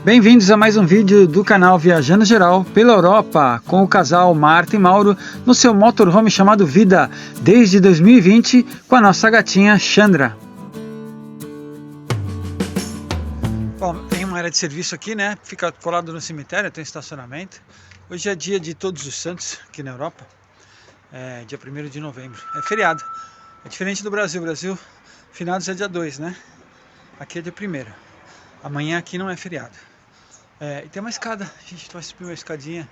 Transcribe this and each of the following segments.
Bem-vindos a mais um vídeo do canal Viajando Geral pela Europa, com o casal Marta e Mauro no seu motorhome chamado Vida, desde 2020, com a nossa gatinha Chandra. Bom, tem uma área de serviço aqui, né? Fica colado no cemitério, tem estacionamento. Hoje é dia de Todos os Santos aqui na Europa, dia 1º de novembro, é feriado. É diferente do Brasil, finados é dia 2, né? Aqui é dia 1º. Amanhã aqui não é feriado. E tem uma escada, a gente vai subir uma escadinha,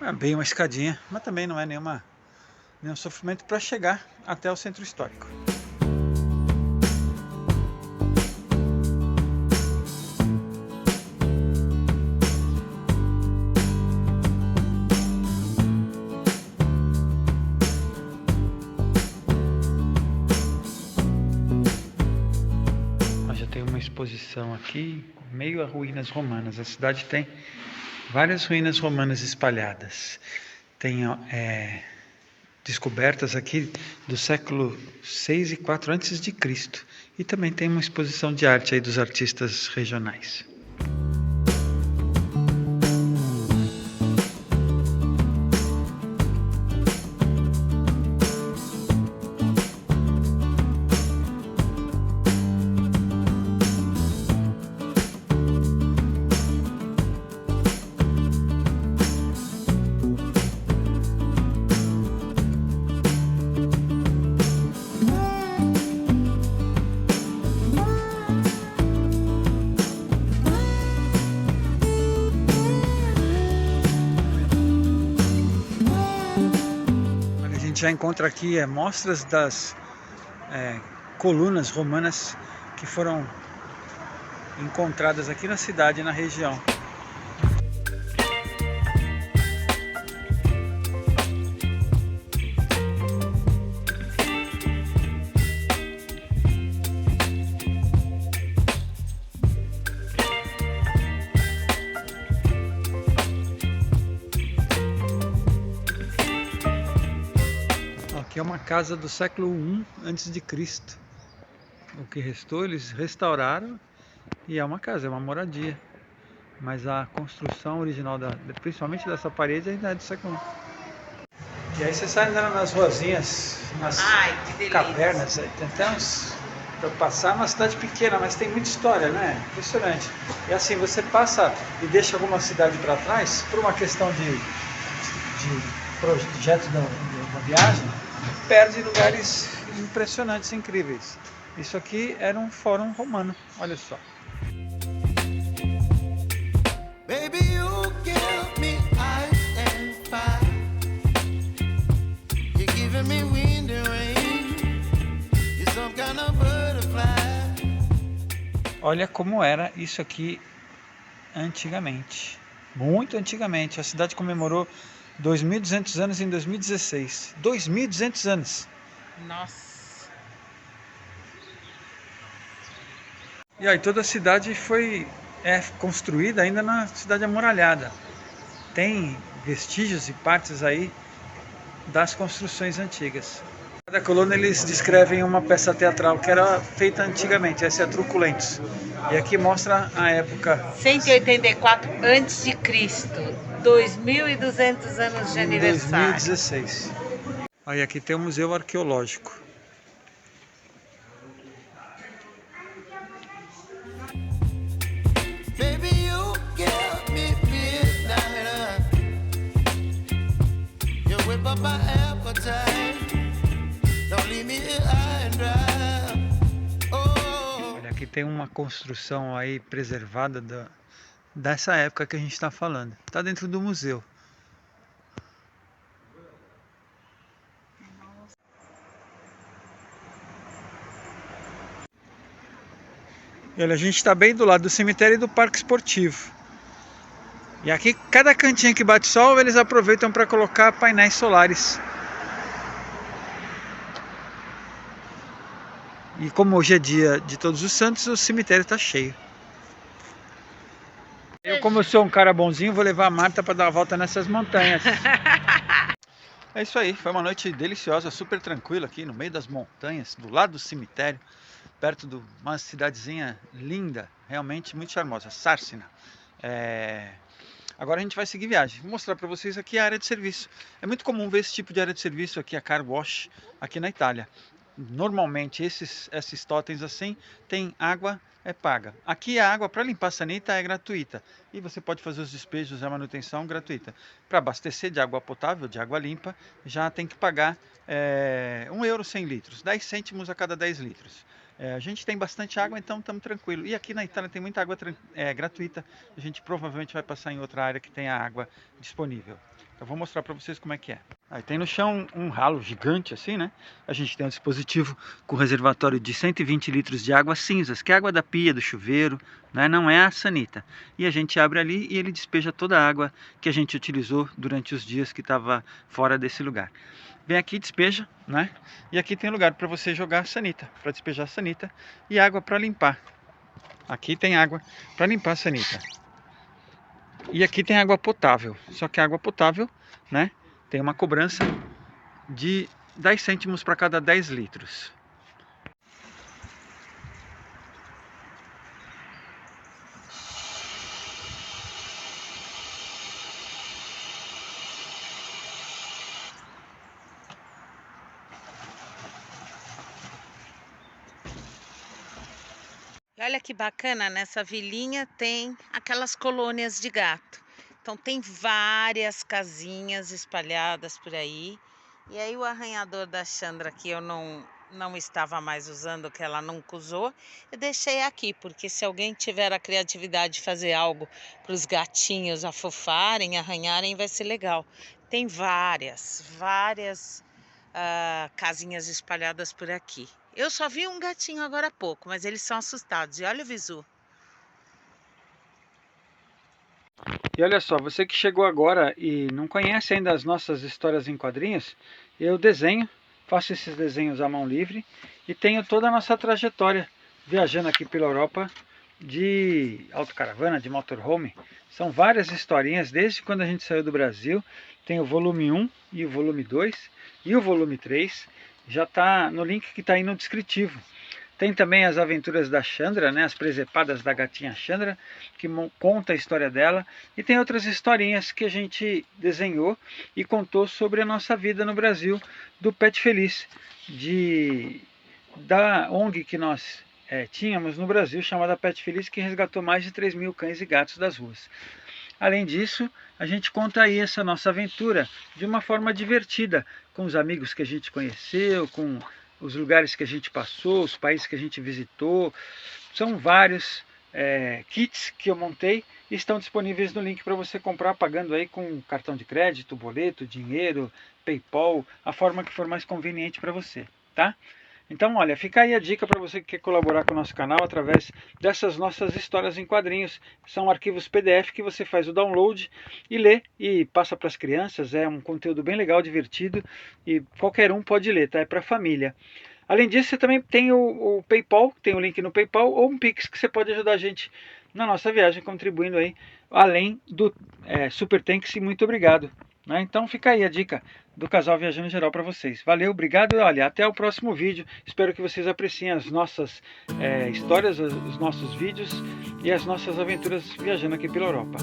não é bem uma escadinha, mas também não é nenhum sofrimento para chegar até o centro histórico. Já tem uma exposição aqui, meio a ruínas romanas. A cidade tem várias ruínas romanas espalhadas. Tem descobertas aqui do século 6 e 4 a.C. E também tem uma exposição de arte aí dos artistas regionais. Já encontra aqui mostras das colunas romanas que foram encontradas aqui na cidade, na região. Aqui é uma casa do século I a.C. O que restou eles restauraram e é uma casa, é uma moradia. Mas a construção original, principalmente dessa parede, ainda é do século I. E aí você sai andando nas ruazinhas, nas cavernas, tem até uns para passar. É uma cidade pequena, mas tem muita história, né? Impressionante. E assim, você passa e deixa alguma cidade para trás, por uma questão de projeto da viagem, perde lugares impressionantes, incríveis. Isso aqui era um fórum romano, olha só. Baby, you give me ice and fire. You're giving me wind and rain. You're some kind of butterfly. Olha como era isso aqui antigamente. Muito antigamente. A cidade comemorou 2.200 anos em 2016. 2.200 anos. Nossa. E aí toda a cidade foi construída ainda na cidade amuralhada. Tem vestígios e partes aí das construções antigas. Cada coluna eles descrevem uma peça teatral que era feita antigamente. Essa é a Truculentos. E aqui mostra a época 184 a.C. 2.200 anos de aniversário. 2016. Aí aqui tem um museu arqueológico. Olha, aqui tem uma construção aí preservada dessa época que a gente está falando. Está dentro do museu. E olha, a gente está bem do lado do cemitério e do parque esportivo. E aqui, cada cantinho que bate sol, eles aproveitam para colocar painéis solares. E como hoje é dia de Todos os Santos, o cemitério está cheio. Como eu sou um cara bonzinho, vou levar a Marta para dar uma volta nessas montanhas. É isso aí, foi uma noite deliciosa, super tranquila aqui no meio das montanhas, do lado do cemitério, perto de uma cidadezinha linda, realmente muito charmosa, Sárcina. Agora a gente vai seguir viagem. Vou mostrar para vocês aqui a área de serviço. É muito comum ver esse tipo de área de serviço aqui, a car wash, aqui na Itália. Normalmente esses totens assim tem água paga. Aqui a água para limpar a sanita é gratuita e você pode fazer os despejos e a manutenção gratuita. Para abastecer de água potável, de água limpa, já tem que pagar €1 100 litros, 10 cêntimos a cada 10 litros. A gente tem bastante água, então estamos tranquilos. E aqui na Itália tem muita água gratuita. A gente provavelmente vai passar em outra área que tenha água disponível. Eu vou mostrar para vocês como é que é. Aí tem no chão um ralo gigante assim, né? A gente tem um dispositivo com reservatório de 120 litros de água cinzas, que é água da pia, do chuveiro, né? Não é a sanita. E a gente abre ali e ele despeja toda a água que a gente utilizou durante os dias que estava fora desse lugar. Vem aqui, despeja, né? E aqui tem lugar para você jogar a sanita, para despejar a sanita e água para limpar. Aqui tem água para limpar a sanita. E aqui tem água potável, só que a água potável, né, tem uma cobrança de 10 cêntimos para cada 10 litros. E olha que bacana, nessa vilinha tem aquelas colônias de gato. Então tem várias casinhas espalhadas por aí. E aí o arranhador da Chandra que eu não estava mais usando, que ela nunca usou, eu deixei aqui, porque se alguém tiver a criatividade de fazer algo para os gatinhos afofarem, arranharem, vai ser legal. Tem várias casinhas espalhadas por aqui. Eu só vi um gatinho agora há pouco, mas eles são assustados. E olha o visu. E olha só, você que chegou agora e não conhece ainda as nossas histórias em quadrinhos, eu desenho, faço esses desenhos à mão livre e tenho toda a nossa trajetória viajando aqui pela Europa de autocaravana, de motorhome. São várias historinhas, desde quando a gente saiu do Brasil. Tem o volume 1 e o volume 2 e o volume 3. Já está no link que está aí no descritivo. Tem também as aventuras da Chandra, né, as presepadas da gatinha Chandra, que conta a história dela. E tem outras historinhas que a gente desenhou e contou sobre a nossa vida no Brasil, do Pet Feliz, da ONG que nós tínhamos no Brasil, chamada Pet Feliz, que resgatou mais de 3.000 cães e gatos das ruas. Além disso, a gente conta aí essa nossa aventura de uma forma divertida, com os amigos que a gente conheceu, com os lugares que a gente passou, os países que a gente visitou. São vários kits que eu montei e estão disponíveis no link para você comprar, pagando aí com cartão de crédito, boleto, dinheiro, PayPal, a forma que for mais conveniente para você, tá? Então, olha, fica aí a dica para você que quer colaborar com o nosso canal através dessas nossas histórias em quadrinhos. São arquivos PDF que você faz o download e lê e passa para as crianças. É um conteúdo bem legal, divertido e qualquer um pode ler, tá? É para a família. Além disso, você também tem o PayPal, tem o link no PayPal ou um Pix que você pode ajudar a gente na nossa viagem, contribuindo aí, além do Super Thanks e muito obrigado. Né? Então fica aí a dica do Casal Viajando Geral para vocês. Valeu, obrigado e olha, até o próximo vídeo. Espero que vocês apreciem as nossas histórias, os nossos vídeos e as nossas aventuras viajando aqui pela Europa.